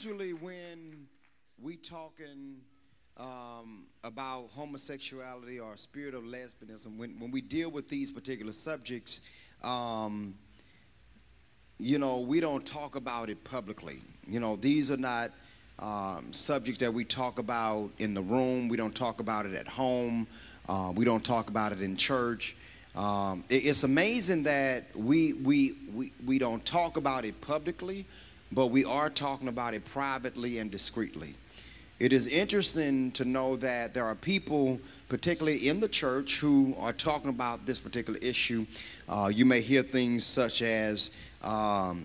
usually when we talking about homosexuality or spirit of lesbianism, when we deal with these particular subjects, we don't talk about it publicly. These are not subjects that we talk about in the room. We don't talk about it at home. We don't talk about it in church. It's amazing that we don't talk about it publicly, but we are talking about it privately and discreetly. It is interesting to know that there are people, particularly in the church, who are talking about this particular issue. You may hear things such as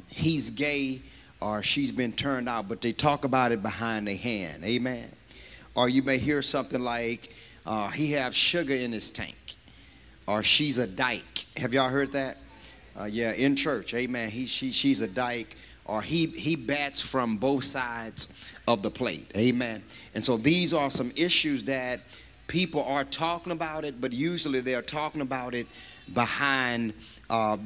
he's gay or she's been turned out, but they talk about it behind their hand. Amen. Or you may hear something like he have sugar in his tank, or she's a dyke. Have y'all heard that? Yeah, in church. Amen. She's a dyke, or he bats from both sides of the plate. Amen. And so these are some issues that people are talking about it, but usually they are talking about it behind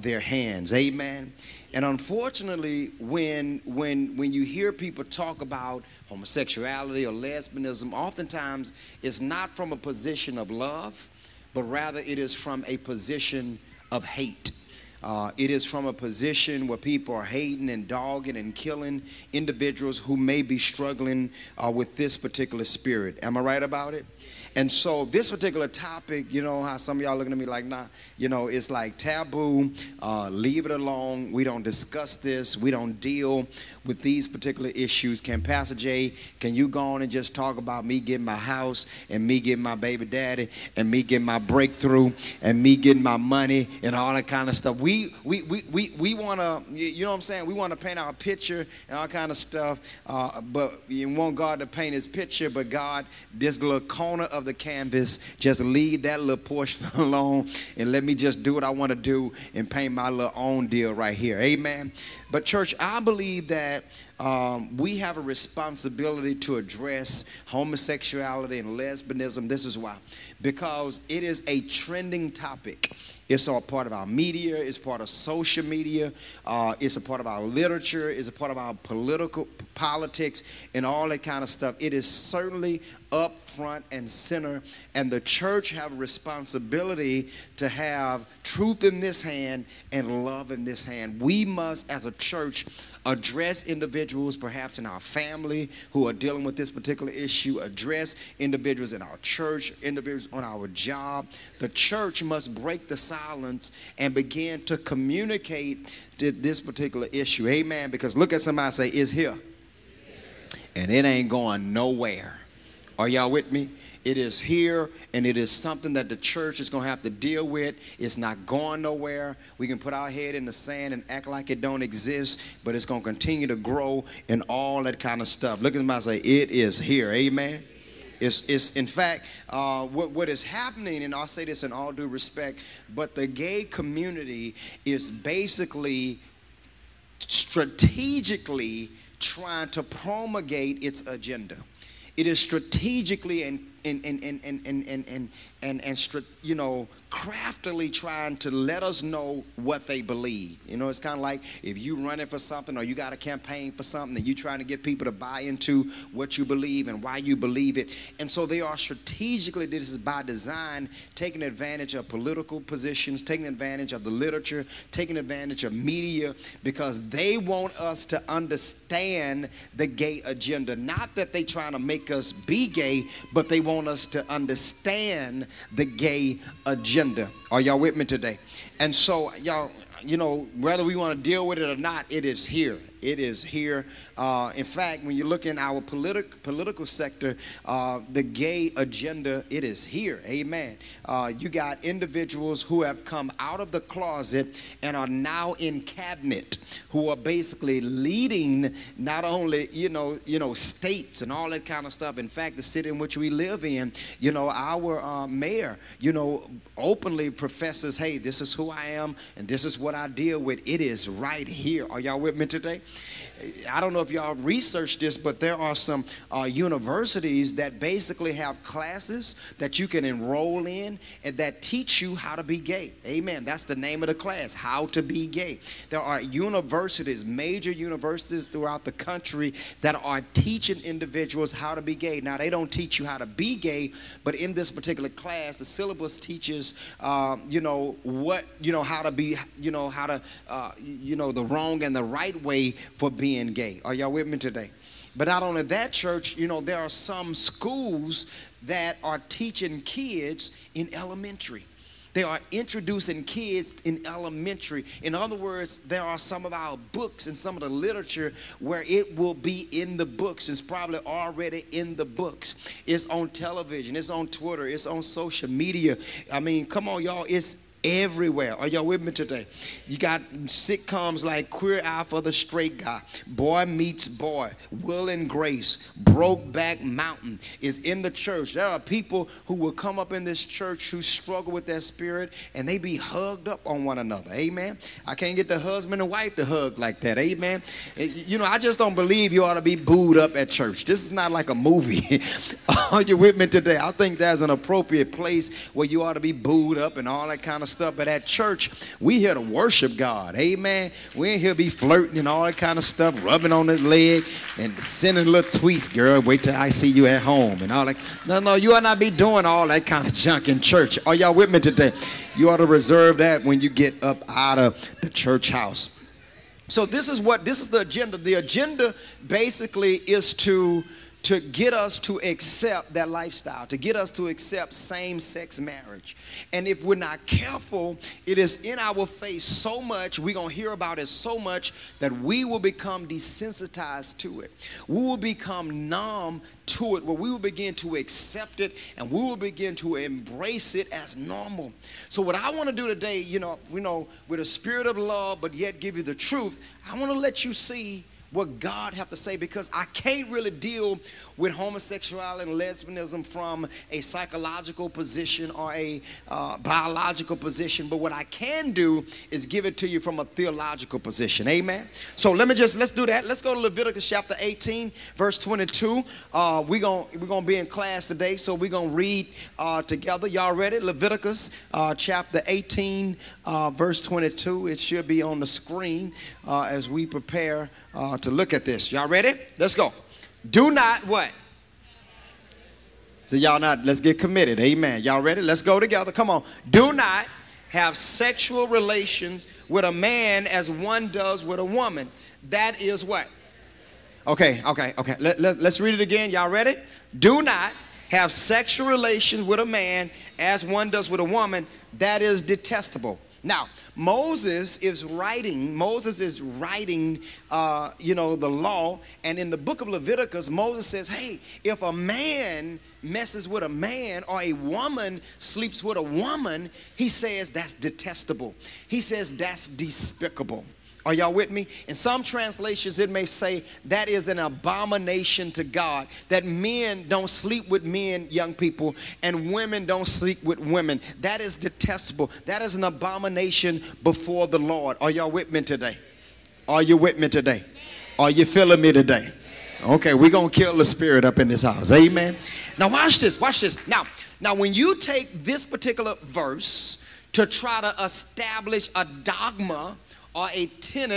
their hands. Amen. And unfortunately, when you hear people talk about homosexuality or lesbianism, oftentimes it's not from a position of love, but rather it is from a position of hate. It is from a position where people are hating and dogging and killing individuals who may be struggling with this particular spirit. Am I right about it? And so this particular topic, how some of y'all looking at me like, nah, it's like taboo, leave it alone. We don't discuss this. We don't deal with these particular issues. Can Pastor Jay, can you go on and just talk about me getting my house and me getting my baby daddy and me getting my breakthrough and me getting my money and all that kind of stuff? We want to, you know what I'm saying? We want to paint our picture and all kind of stuff, but you want God to paint his picture, but God, this little corner of the canvas, just leave that little portion alone and let me just do what I want to do and paint my little own deal right here. Amen. But church, I believe that we have a responsibility to address homosexuality and lesbianism. This is why. Because it is a trending topic. It's all part of our media. It's part of social media. It's a part of our literature. It's a part of our politics and all that kind of stuff. It is certainly up front and center. And the church have a responsibility to have truth in this hand and love in this hand. We must, as a church, address individuals perhaps in our family who are dealing with this particular issue, address individuals in our church, individuals on our job. The church must break the silence and begin to communicate this particular issue. Amen. Because look at somebody and say, it's here. And it ain't going nowhere. Are y'all with me? It is here, and it is something that the church is going to have to deal with. It's not going nowhere. We can put our head in the sand and act like it don't exist, but it's going to continue to grow and all that kind of stuff. Look at somebody and say, it is here. Amen. It's in fact, what is happening, and I'll say this in all due respect, but the gay community is basically strategically trying to promulgate its agenda. It is strategically and craftily trying to let us know what they believe. It's kind of like if you running for something or you got a campaign for something and you trying to get people to buy into what you believe and why you believe it. And so they are strategically, this is by design, taking advantage of political positions, taking advantage of the literature, taking advantage of media, because they want us to understand the gay agenda. Not that they trying to make us be gay, but they want us to understand the gay agenda. Are y'all with me today? And so y'all, whether we want to deal with it or not, it is here. It is here. In fact, when you look in our political sector, the gay agenda, it is here. Amen. You got individuals who have come out of the closet and are now in cabinet, who are basically leading not only, states and all that kind of stuff. In fact, the city in which we live in, our mayor, openly professes, hey, this is who I am and this is what what I deal with. It is right here. Are y'all with me today? I don't know if y'all researched this, but there are some universities that basically have classes that you can enroll in and that teach you how to be gay. Amen. That's the name of the class, How to Be Gay. There are universities, major universities throughout the country that are teaching individuals how to be gay. Now, they don't teach you how to be gay, but in this particular class, the syllabus teaches, how to be, the wrong and the right way for being gay. Are y'all with me today? But not only that, church, there are some schools that are teaching kids in elementary. They are introducing kids in elementary. In other words, there are some of our books and some of the literature where it will be in the books. It's probably already in the books. It's on television. It's on Twitter. It's on social media. I mean, come on, y'all. It's everywhere. Are y'all with me today? You got sitcoms like Queer Eye for the Straight Guy, Boy Meets Boy, Will and Grace, Brokeback Mountain is in the church. There are people who will come up in this church who struggle with their spirit, and they be hugged up on one another. Amen. I can't get the husband and wife to hug like that. Amen. I just don't believe you ought to be booed up at church. This is not like a movie. Are you with me today? I think there's an appropriate place where you ought to be booed up and all that kind of stuff. But at church, we here to worship God. Amen. We ain't here to be flirting and all that kind of stuff, rubbing on his leg and sending little tweets, girl, wait till I see you at home and all that. No, you ought not be doing all that kind of junk in church. Are y'all with me today? You ought to reserve that when you get up out of the church house. So this is the agenda. The agenda basically is to get us to accept that lifestyle, to get us to accept same-sex marriage. And if we're not careful, it is in our face so much, we're going to hear about it so much that we will become desensitized to it. We will become numb to it, where we will begin to accept it and we will begin to embrace it as normal. So what I want to do today, with a spirit of love, but yet give you the truth, I want to let you see what God have to say, because I can't really deal with homosexuality and lesbianism from a psychological position or a biological position, but what I can do is give it to you from a theological position. Amen. So let's do that. Let's go to Leviticus chapter 18 verse 22. We're gonna be in class today, so we're gonna read together. Y'all ready? Leviticus chapter 18 verse 22. It should be on the screen as we prepare to look at this. Y'all ready? Let's go. Do not what? So y'all not, let's get committed. Amen. Y'all ready? Let's go together. Come on. Do not have sexual relations with a man as one does with a woman. That is what? Okay. Let's read it again. Y'all ready? Do not have sexual relations with a man as one does with a woman. That is detestable. Now, Moses is writing, the law, and in the book of Leviticus, Moses says, hey, if a man messes with a man or a woman sleeps with a woman, he says that's detestable. He says that's despicable. Are y'all with me? In some translations, it may say that is an abomination to God, that men don't sleep with men, young people, and women don't sleep with women. That is detestable. That is an abomination before the Lord. Are y'all with me today? Are you with me today? Are you feeling me today? Okay, we're going to kill the spirit up in this house. Amen. Now watch this. Watch this. Now when you take this particular verse to try to establish a dogma or a tenet